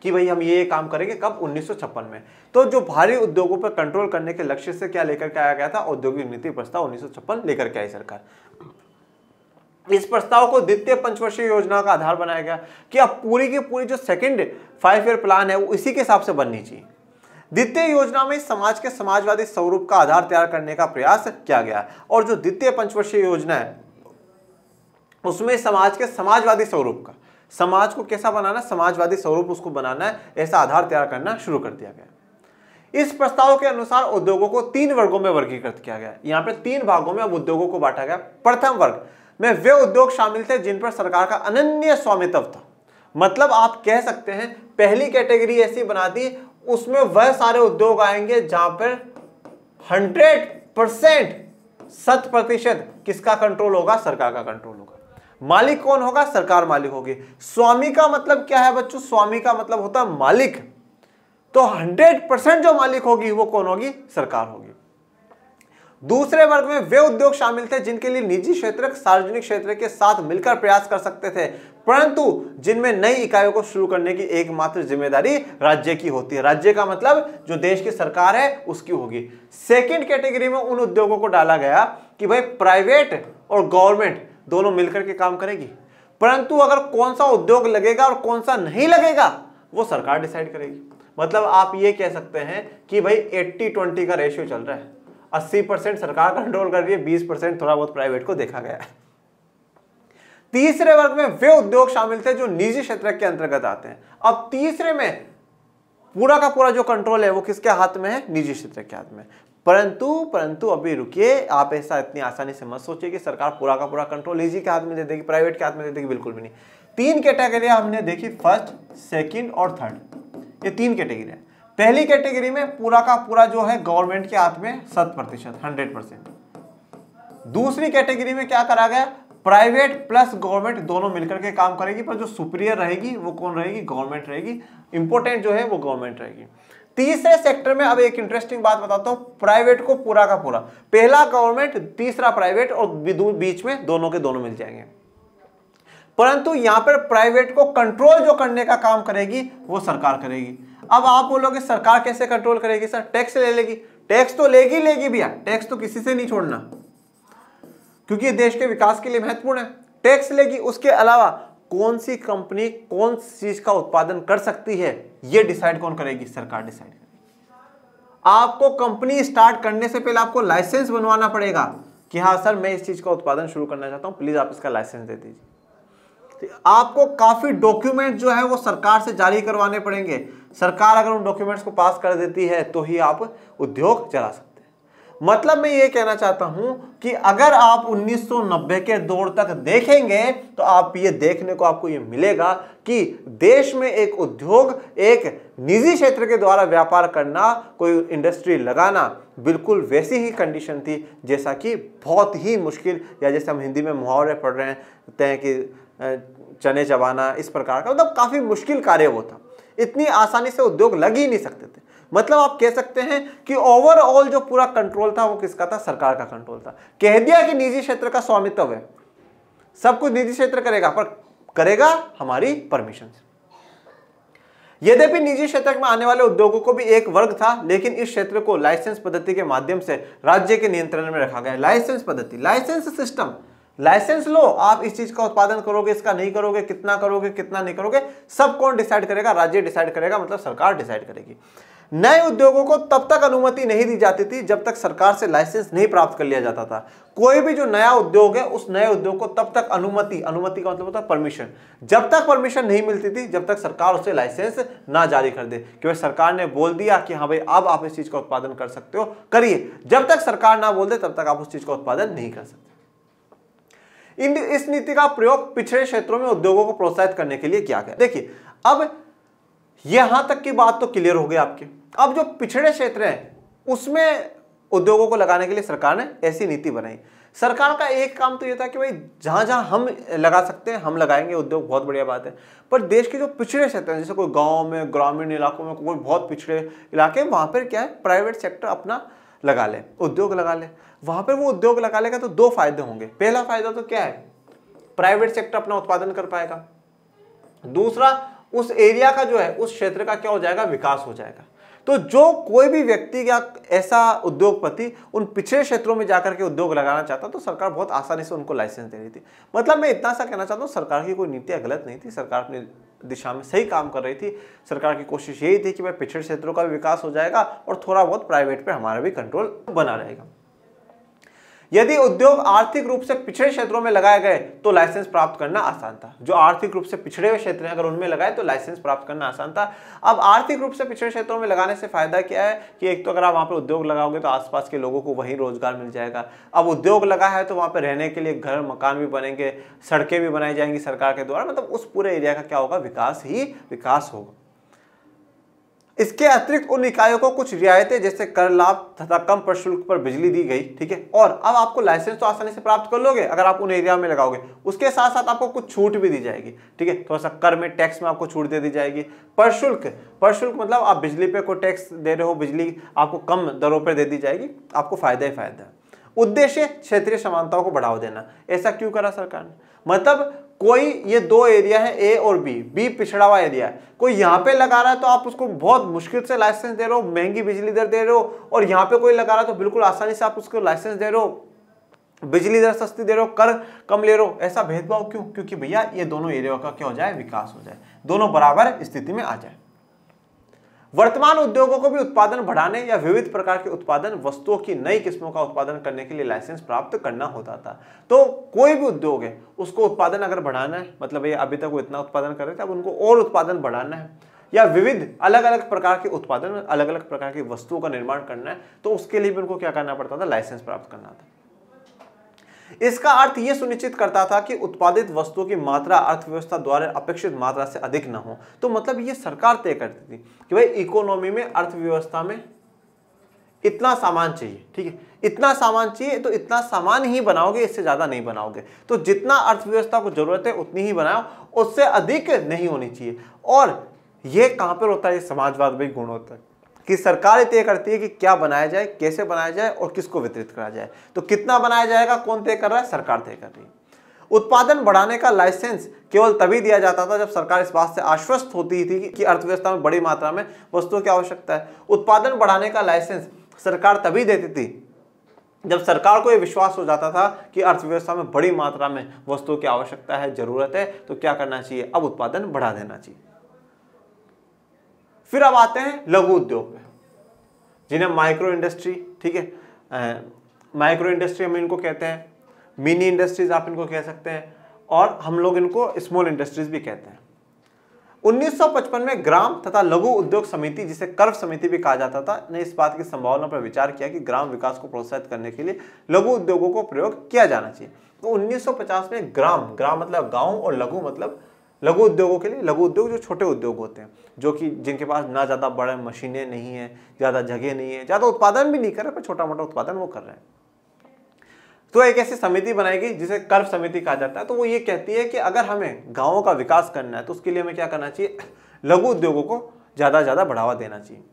कि भाई हम ये काम करेंगे। कब? 1956 में। तो जो भारी उद्योगों पर कंट्रोल करने के लक्ष्य से क्या लेकर के आया गया था? औद्योगिक नीति प्रस्ताव 1956 लेकर के आई सरकार। इस प्रस्ताव को द्वितीय पंचवर्षीय योजना का आधार बनाया गया कि अब पूरी की पूरी जो सेकंड 5 ईयर प्लान है वो इसी के हिसाब से बननी चाहिए। द्वितीय योजना में समाज के समाजवादी स्वरूप का आधार तैयार करने का प्रयास किया गया, और जो द्वितीय पंचवर्षीय योजना है उसमें समाज के समाजवादी स्वरूप का, समाज को कैसा बनाना, समाजवादी स्वरूप उसको बनाना है, ऐसा आधार तैयार करना शुरू कर दिया गया। इस प्रस्ताव के अनुसार उद्योगों को 3 वर्गों में वर्गीकृत किया गया। यहाँ पे 3 भागों में अब उद्योगों को बांटा गया। प्रथम वर्ग में वे उद्योग शामिल थे जिन पर सरकार का अनन्य स्वामित्व था। मतलब आप कह सकते हैं पहली कैटेगरी ऐसी बना दी, उसमें वह सारे उद्योग आएंगे जहां पर 100% 100% किसका कंट्रोल होगा? सरकार का कंट्रोल होगा। मालिक कौन होगा? सरकार मालिक होगी। स्वामी का मतलब क्या है बच्चों? स्वामी का मतलब होता है मालिक। तो 100% जो मालिक होगी वो कौन होगी? सरकार होगी। दूसरे वर्ग में वे उद्योग शामिल थे जिनके लिए निजी क्षेत्र सार्वजनिक क्षेत्र के साथ मिलकर प्रयास कर सकते थे। परंतु जिनमें नई इकाइयों को शुरू करने की एकमात्र जिम्मेदारी राज्य की होती है। राज्य का मतलब जो देश की सरकार है उसकी होगी। सेकंड कैटेगरी में उन उद्योगों को डाला गया कि भाई प्राइवेट और गवर्नमेंट दोनों मिलकर के काम करेगी, परंतु अगर कौन सा उद्योग लगेगा और कौन सा नहीं लगेगा वो सरकार डिसाइड करेगी। मतलब आप ये कह सकते हैं कि भाई 80-20 का रेशियो चल रहा है, 80% सरकार कंट्रोल कर रही है, 20% थोड़ा बहुत प्राइवेट को देखा गया है। तीसरे वर्ग में वे उद्योग शामिल थे जो निजी क्षेत्र के अंतर्गत आते हैं। अब तीसरे में पूरा का पूरा जो कंट्रोल है वो किसके हाथ में है? निजी क्षेत्र के हाथ में। परंतु अभी रुकिए, आप ऐसा इतनी आसानी से मत सोचिए कि सरकार पूरा का पूरा कंट्रोल निजी के हाथ में दे देगी, प्राइवेट के हाथ में दे देगी, बिल्कुल भी नहीं। 3 कैटेगरी हमने देखी, फर्स्ट, सेकंड और थर्ड। ये 3 कैटेगरी है। पहली कैटेगरी में पूरा का पूरा जो है गवर्नमेंट के हाथ में 100%, 100%। दूसरी कैटेगरी में क्या करा गया? प्राइवेट प्लस गवर्नमेंट दोनों मिलकर के काम करेगी, पर जो सुपीरियर रहेगी वो कौन रहेगी? गवर्नमेंट रहेगी। इंपोर्टेंट जो है वो गवर्नमेंट रहेगी। तीसरे सेक्टर में अब एक इंटरेस्टिंग बात बताता हूं, प्राइवेट को पूरा का पूरा, पहला गवर्नमेंट, तीसरा प्राइवेट और बीच में दोनों के दोनों मिल जाएंगे। परंतु यहां पर प्राइवेट को कंट्रोल जो करने का काम करेगी वो सरकार करेगी। अब आप बोलोगे सरकार कैसे कंट्रोल करेगी? सर टैक्स ले लेगी। टैक्स तो लेगी भैया, टैक्स तो किसी से नहीं छोड़ना, क्योंकि ये देश के विकास के लिए महत्वपूर्ण है। टैक्स लेगी। उसके अलावा कौन सी कंपनी कौन सी चीज का उत्पादन कर सकती है ये डिसाइड कौन करेगी? सरकार डिसाइड करेगी। आपको कंपनी स्टार्ट करने से पहले आपको लाइसेंस बनवाना पड़ेगा कि हाँ सर मैं इस चीज का उत्पादन शुरू करना चाहता हूं, प्लीज आप इसका लाइसेंस दे दीजिए। आपको काफी डॉक्यूमेंट जो है वो सरकार से जारी करवाने पड़ेंगे। सरकार अगर उन डॉक्यूमेंट्स को पास कर देती है तो ही आप उद्योग चला सकते हैं। मतलब मैं ये कहना चाहता हूं कि अगर आप 1990 के दौर तक देखेंगे तो आप ये देखने को आपको ये मिलेगा कि देश में एक उद्योग, एक निजी क्षेत्र के द्वारा व्यापार करना, कोई इंडस्ट्री लगाना बिल्कुल वैसी ही कंडीशन थी जैसा कि बहुत ही मुश्किल, या जैसे हम हिंदी में मुहावरे पढ़ रहे हैं कि चने चबाना, इस प्रकार का, मतलब काफी मुश्किल कार्य वो था। इतनी आसानी से उद्योग लग ही नहीं सकते थे। मतलब आप कह सकते हैं कि ओवरऑल जो पूरा कंट्रोल था वो किसका था? सरकार का कंट्रोल था। कह दिया कि निजी क्षेत्र का स्वामित्व है, सब कुछ निजी क्षेत्र करेगा, पर करेगा हमारी परमिशन से। यद्यपि निजी क्षेत्र में आने वाले उद्योगों को भी एक वर्ग था, लेकिन इस क्षेत्र को लाइसेंस पद्धति के माध्यम से राज्य के नियंत्रण में रखा गया। लाइसेंस पद्धति, लाइसेंस सिस्टम, लाइसेंस लो, आप इस चीज का उत्पादन करोगे, इसका नहीं करोगे, कितना नहीं करोगे, सब कौन डिसाइड करेगा? राज्य डिसाइड करेगा, मतलब सरकार डिसाइड करेगी। नए उद्योगों को तब तक अनुमति नहीं दी जाती थी जब तक सरकार से लाइसेंस नहीं प्राप्त कर लिया जाता था। कोई भी जो नया उद्योग है उस नए उद्योग को तब तक अनुमति का मतलब होता है परमिशन, जब तक परमिशन नहीं मिलती थी जब तक सरकार उसे लाइसेंस ना जारी कर दे। क्योंकि सरकार ने बोल दिया कि हाँ भाई अब आप इस चीज का उत्पादन कर सकते हो, करिए, जब तक सरकार ना बोल दे तब तक आप उस चीज का उत्पादन नहीं कर सकते। इस नीति का प्रयोग पिछड़े क्षेत्रों में उद्योगों को प्रोत्साहित करने के लिए किया गया। देखिए अब यहां तक की बात तो क्लियर हो गई आपकी। अब जो पिछड़े क्षेत्र हैं उसमें उद्योगों को लगाने के लिए सरकार ने ऐसी नीति बनाई। सरकार का एक काम तो ये था कि भाई जहां जहां हम लगा सकते हैं हम लगाएंगे उद्योग, बहुत बढ़िया बात है। पर देश के जो पिछड़े क्षेत्र हैं, जैसे कोई गांव में, ग्रामीण इलाकों में, कोई बहुत पिछड़े इलाके, वहां पर क्या है, प्राइवेट सेक्टर अपना लगा ले, उद्योग लगा ले। वहां पर वो उद्योग लगा लेगा तो 2 फायदे होंगे। पहला फायदा तो क्या है, प्राइवेट सेक्टर अपना उत्पादन कर पाएगा। दूसरा, उस एरिया का जो है, उस क्षेत्र का क्या हो जाएगा, विकास हो जाएगा। तो जो कोई भी व्यक्ति या ऐसा उद्योगपति उन पिछड़े क्षेत्रों में जाकर के उद्योग लगाना चाहता तो सरकार बहुत आसानी से उनको लाइसेंस दे रही थी। मतलब मैं इतना सा कहना चाहता हूँ, सरकार की कोई नीतियां गलत नहीं थी, सरकार अपनी दिशा में सही काम कर रही थी। सरकार की कोशिश यही थी कि भाई पिछड़े क्षेत्रों का भी विकास हो जाएगा और थोड़ा बहुत प्राइवेट पे हमारा भी कंट्रोल बना रहेगा। यदि उद्योग आर्थिक रूप से पिछड़े क्षेत्रों में लगाए गए तो लाइसेंस प्राप्त करना आसान था। जो आर्थिक रूप से पिछड़े हुए क्षेत्र हैं अगर उनमें लगाए तो लाइसेंस प्राप्त करना आसान था। अब आर्थिक रूप से पिछड़े क्षेत्रों में लगाने से फायदा क्या है कि एक तो अगर आप वहां पर उद्योग लगाओगे तो आसपास के लोगों को वहीं रोजगार मिल जाएगा। अब उद्योग लगा है तो वहां पर रहने के लिए घर मकान भी बनेंगे, सड़कें भी बनाई जाएंगी सरकार के द्वारा, मतलब उस पूरे एरिया का क्या होगा, विकास ही विकास होगा। इसके अतिरिक्त उन इकाइयों को कुछ रियायतें जैसे कर लाभ तथा कम प्रशुल्क पर बिजली दी गई, ठीक है। और अब आपको लाइसेंस तो आसानी से प्राप्त कर लोगे अगर आप उन एरिया में लगाओगे, उसके साथ साथ आपको कुछ छूट भी दी जाएगी, ठीक है। थोड़ा सा कर में, टैक्स में आपको छूट दे दी जाएगी। प्रशुल्क मतलब आप बिजली पे कोई टैक्स दे रहे हो, बिजली आपको कम दरों पर दे दी जाएगी, आपको फायदा ही फायदा है। उद्देश्य क्षेत्रीय समानताओं को बढ़ावा देना। ऐसा क्यों करा सरकार ने, मतलब कोई ये दो एरिया है ए और बी, बी पिछड़ा हुआ एरिया है, कोई यहाँ पे लगा रहा है तो आप उसको बहुत मुश्किल से लाइसेंस दे रहे हो, महंगी बिजली दर दे रहे हो, और यहाँ पे कोई लगा रहा है तो बिल्कुल आसानी से आप उसको लाइसेंस दे रहे हो, बिजली दर सस्ती दे रहे हो, कर कम ले रहे हो। ऐसा भेदभाव क्यों? क्योंकि भैया ये दोनों एरिया का क्या हो जाए, विकास हो जाए, दोनों बराबर स्थिति में आ जाए। वर्तमान उद्योगों को भी उत्पादन बढ़ाने या विविध प्रकार के उत्पादन वस्तुओं की नई किस्मों का उत्पादन करने के लिए लाइसेंस प्राप्त करना होता था। तो कोई भी उद्योग है उसको उत्पादन अगर बढ़ाना है, मतलब ये अभी तक वो इतना उत्पादन कर रहे थे, अब उनको और उत्पादन बढ़ाना है या विविध अलग अलग प्रकार के उत्पादन, अलग अलग प्रकार की वस्तुओं का निर्माण करना है, तो उसके लिए भी उनको क्या करना पड़ता था, लाइसेंस प्राप्त करना था। इसका अर्थ यह सुनिश्चित करता था कि उत्पादित वस्तुओं की मात्रा अर्थव्यवस्था द्वारा अपेक्षित मात्रा से अधिक न हो। तो मतलब ये सरकार तय करती थी कि भाई इकोनॉमी में, अर्थव्यवस्था में इतना सामान चाहिए, ठीक है, इतना सामान चाहिए तो इतना सामान ही बनाओगे, इससे ज्यादा नहीं बनाओगे। तो जितना अर्थव्यवस्था को जरूरत है उतनी ही बनाओ, उससे अधिक नहीं होनी चाहिए। और ये कहां पर होता है, ये समाजवाद में गुण होता है कि सरकार तय करती है कि क्या बनाया जाए, कैसे बनाया जाए और किसको वितरित करा जाए। तो कितना बनाया जाएगा कौन तय कर रहा है, सरकार तय कर रही है। उत्पादन बढ़ाने का लाइसेंस केवल तभी दिया जाता था जब सरकार इस बात से आश्वस्त होती थी कि अर्थव्यवस्था में बड़ी मात्रा में वस्तुओं की आवश्यकता है। उत्पादन बढ़ाने का लाइसेंस सरकार तभी देती थी जब सरकार को यह विश्वास हो जाता था कि अर्थव्यवस्था में बड़ी मात्रा में वस्तुओं की आवश्यकता है, जरूरत है, तो क्या करना चाहिए, अब उत्पादन बढ़ा देना चाहिए। फिर अब आते हैं लघु उद्योग पे, जिन्हें माइक्रो इंडस्ट्री, ठीक है, माइक्रो इंडस्ट्री हम इनको कहते हैं, मिनी इंडस्ट्रीज आप इनको कह सकते हैं, और हम लोग इनको स्मॉल इंडस्ट्रीज भी कहते हैं। 1955 में ग्राम तथा लघु उद्योग समिति, जिसे कर्व समिति भी कहा जाता था, ने इस बात की संभावना पर विचार किया कि ग्राम विकास को प्रोत्साहित करने के लिए लघु उद्योगों को प्रयोग किया जाना चाहिए। तो 1950 में ग्राम, ग्राम मतलब गांव, और लघु मतलब लघु उद्योगों के लिए, लघु उद्योग जो छोटे उद्योग होते हैं, जो कि जिनके पास ना ज़्यादा बड़े मशीनें नहीं है, ज़्यादा जगह नहीं है, ज़्यादा उत्पादन भी नहीं कर रहे, पर छोटा मोटा उत्पादन वो कर रहे हैं। तो एक ऐसी समिति बनाएगी जिसे कर्व समिति कहा जाता है। तो वो ये कहती है कि अगर हमें गाँवों का विकास करना है तो उसके लिए हमें क्या करना चाहिए, लघु उद्योगों को ज़्यादा से ज़्यादा बढ़ावा देना चाहिए।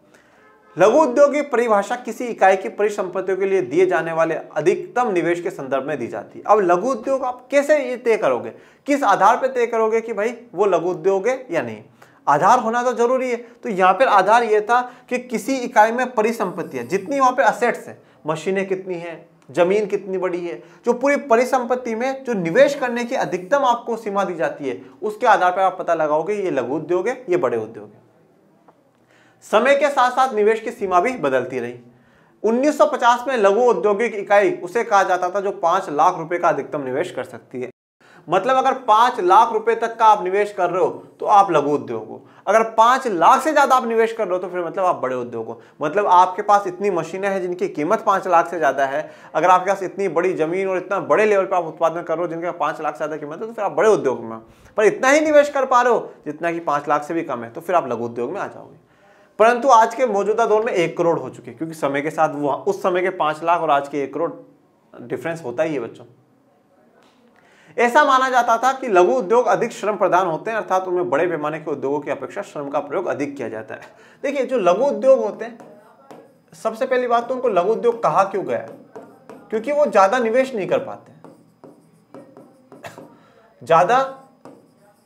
लघु उद्योग की परिभाषा किसी इकाई की परिसंपत्तियों के लिए दिए जाने वाले अधिकतम निवेश के संदर्भ में दी जाती है। अब लघु उद्योग आप कैसे ये तय करोगे, किस आधार पर तय करोगे कि भाई वो लघु उद्योग है या नहीं, आधार होना तो जरूरी है। तो यहाँ पर आधार ये था कि किसी इकाई में परिसंपत्ति है, जितनी वहाँ पे असेट्स है, मशीनें कितनी है, जमीन कितनी बड़ी है, जो पूरी परिसंपत्ति में जो निवेश करने की अधिकतम आपको सीमा दी जाती है, उसके आधार पर आप पता लगाओगे ये लघु उद्योग है, ये बड़े उद्योग है। समय के साथ साथ निवेश की सीमा भी बदलती रही। 1950 में लघु औद्योगिक इकाई उसे कहा जाता था जो 5 लाख रुपए का अधिकतम निवेश कर सकती है। मतलब अगर 5 लाख रुपए तक का आप निवेश कर रहे हो तो आप लघु उद्योग हो, अगर 5 लाख से ज्यादा आप निवेश कर रहे हो तो फिर मतलब आप बड़े उद्योग हो। मतलब आपके पास इतनी मशीनें हैं जिनकी कीमत 5 लाख से ज्यादा है, अगर आपके पास इतनी बड़ी जमीन और इतना बड़े लेवल पर आप उत्पादन कर रहे हो जिनके 5 लाख से ज्यादा कीमत है, तो फिर आप बड़े उद्योग में। पर इतना ही निवेश कर पा रहे हो जितना कि 5 लाख से भी कम है, तो फिर आप लघु उद्योग में आ जाओगे। परंतु आज के मौजूदा दौर में 1 करोड़ हो चुके, क्योंकि समय के साथ वो उस समय के 5 लाख और आज के 1 करोड़ डिफरेंस होता ही है बच्चों। ऐसा माना जाता था कि लघु उद्योग अधिक श्रम प्रधान होते हैं, अर्थात उनमें बड़े पैमाने के उद्योगों की अपेक्षा श्रम का प्रयोग अधिक किया जाता है। देखिए जो लघु उद्योग होते हैं, सबसे पहली बात तो उनको लघु उद्योग कहा क्यों गया, क्योंकि वो ज्यादा निवेश नहीं कर पाते, ज्यादा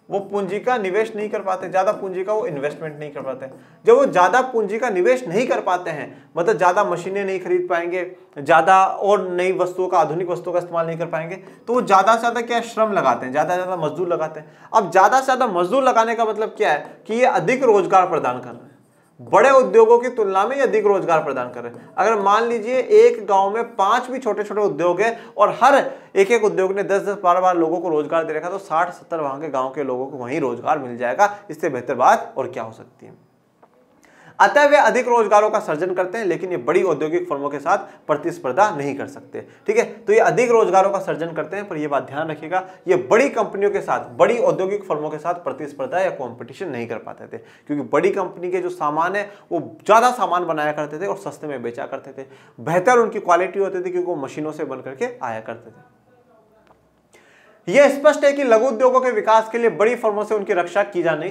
वो पूंजी का निवेश नहीं कर पाते, ज्यादा पूंजी का वो इन्वेस्टमेंट नहीं कर पाते। जब वो ज्यादा पूंजी का निवेश नहीं कर पाते हैं, मतलब ज्यादा मशीनें नहीं खरीद पाएंगे, ज्यादा और नई वस्तुओं का, आधुनिक वस्तुओं का इस्तेमाल नहीं कर पाएंगे, तो वो ज्यादा से ज्यादा क्या श्रम लगाते हैं, ज्यादा से ज्यादा मजदूर लगाते हैं। अब ज्यादा से ज्यादा मजदूर लगाने का मतलब क्या है कि ये अधिक रोजगार प्रदान कर रहे हैं, बड़े उद्योगों की तुलना में अधिक रोजगार प्रदान कर रहे हैं। अगर मान लीजिए एक गांव में 5 भी छोटे छोटे उद्योग है और हर एक एक उद्योग ने 10-10, 12-12 लोगों को रोजगार दे रखा, तो 60-70 वहां के गांव के लोगों को वहीं रोजगार मिल जाएगा। इससे बेहतर बात और क्या हो सकती है। अतः वे अधिक रोजगारों का सर्जन करते हैं, लेकिन ये बड़ी औद्योगिक फर्मों के साथ प्रतिस्पर्धा नहीं कर सकते। ठीक है, तो ये अधिक रोजगारों का सर्जन करते हैं, पर ये बात ध्यान रखिएगा, ये बड़ी कंपनियों के साथ, बड़ी औद्योगिक फर्मों के साथ प्रतिस्पर्धा या कंपटीशन नहीं कर पाते थे, क्योंकि बड़ी कंपनी के जो सामान है वो ज्यादा सामान बनाया करते थे और सस्ते में बेचा करते थे, बेहतर उनकी क्वालिटी होती थी क्योंकि वो मशीनों से बन करके आया करते थे। यह स्पष्ट है कि लघु उद्योगों के विकास के लिए बड़ी फर्मों से उनकी रक्षा की जाने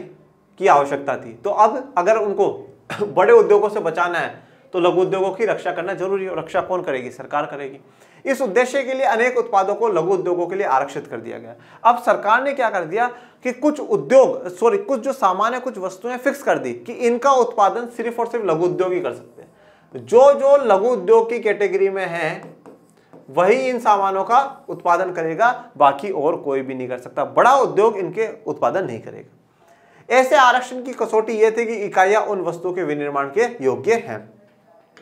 की आवश्यकता थी। तो अब अगर उनको बड़े उद्योगों से बचाना है तो लघु उद्योगों की रक्षा करना जरूरी है। रक्षा कौन करेगी? सरकार करेगी। इस उद्देश्य के लिए अनेक उत्पादों को लघु उद्योगों के लिए आरक्षित कर दिया गया। अब सरकार ने क्या कर दिया कि कुछ जो सामान है, कुछ वस्तुएं फिक्स कर दी कि इनका उत्पादन सिर्फ और सिर्फ लघु उद्योग ही कर सकते हैं। जो लघु उद्योग की कैटेगरी में है वही इन सामानों का उत्पादन करेगा, बाकी और कोई भी नहीं कर सकता। बड़ा उद्योग इनके उत्पादन नहीं करेगा। ऐसे आरक्षण की कसौटी यह थी कि इकाइयां उन वस्तुओं के विनिर्माण के योग्य हैं।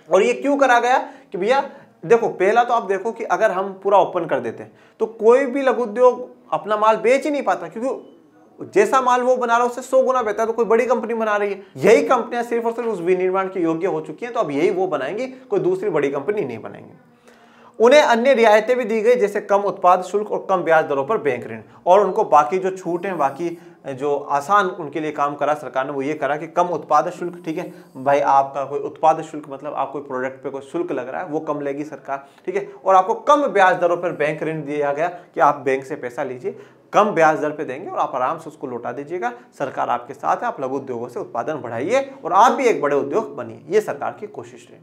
और ये क्यों करा गया कि भैया देखो, पहला तो आप देखो कि अगर हम पूरा ओपन कर देते हैं तो कोई भी लघु उद्योग अपना माल बेच ही नहीं पाता, क्योंकि जैसा माल वो बना रहा है उससे 100 गुना बेहतर तो कोई बड़ी कंपनी बना रही है। यही कंपनियां सिर्फ और सिर्फ उस विनिर्माण के योग्य हो चुकी हैं, तो अब यही वो बनाएंगी, कोई दूसरी बड़ी कंपनी नहीं बनाएंगी। उन्हें अन्य रियायतें भी दी गई, जैसे कम उत्पाद शुल्क और कम ब्याज दरों पर बैंक ऋण। और उनको बाकी जो छूट है, बाकी जो आसान उनके लिए काम करा सरकार ने, वो ये करा कि कम उत्पाद शुल्क, ठीक है भाई, आपका कोई उत्पाद शुल्क मतलब आप कोई प्रोडक्ट पे कोई शुल्क लग रहा है वो कम लेगी सरकार, ठीक है। और आपको कम ब्याज दरों पर बैंक ऋण दिया गया कि आप बैंक से पैसा लीजिए, कम ब्याज दर पे देंगे और आप आराम से उसको लौटा दीजिएगा। सरकार आपके साथ है, आप लघु उद्योगों से उत्पादन बढ़ाइए और आप भी एक बड़े उद्योग बनिए। ये सरकार की कोशिश है।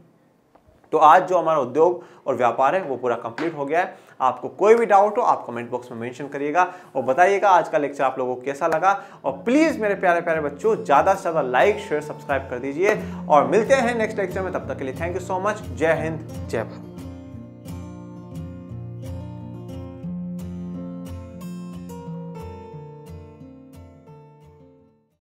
तो आज जो हमारा उद्योग और व्यापार है वो पूरा कंप्लीट हो गया है। आपको कोई भी डाउट हो आप कमेंट बॉक्स में मेंशन करिएगा और बताइएगा आज का लेक्चर आप लोगों को कैसा लगा। और प्लीज़ मेरे प्यारे प्यारे बच्चों, ज़्यादा से ज़्यादा लाइक शेयर सब्सक्राइब कर दीजिए और मिलते हैं नेक्स्ट लेक्चर में। तब तक के लिए थैंक यू सो मच। जय हिंद, जय भारत।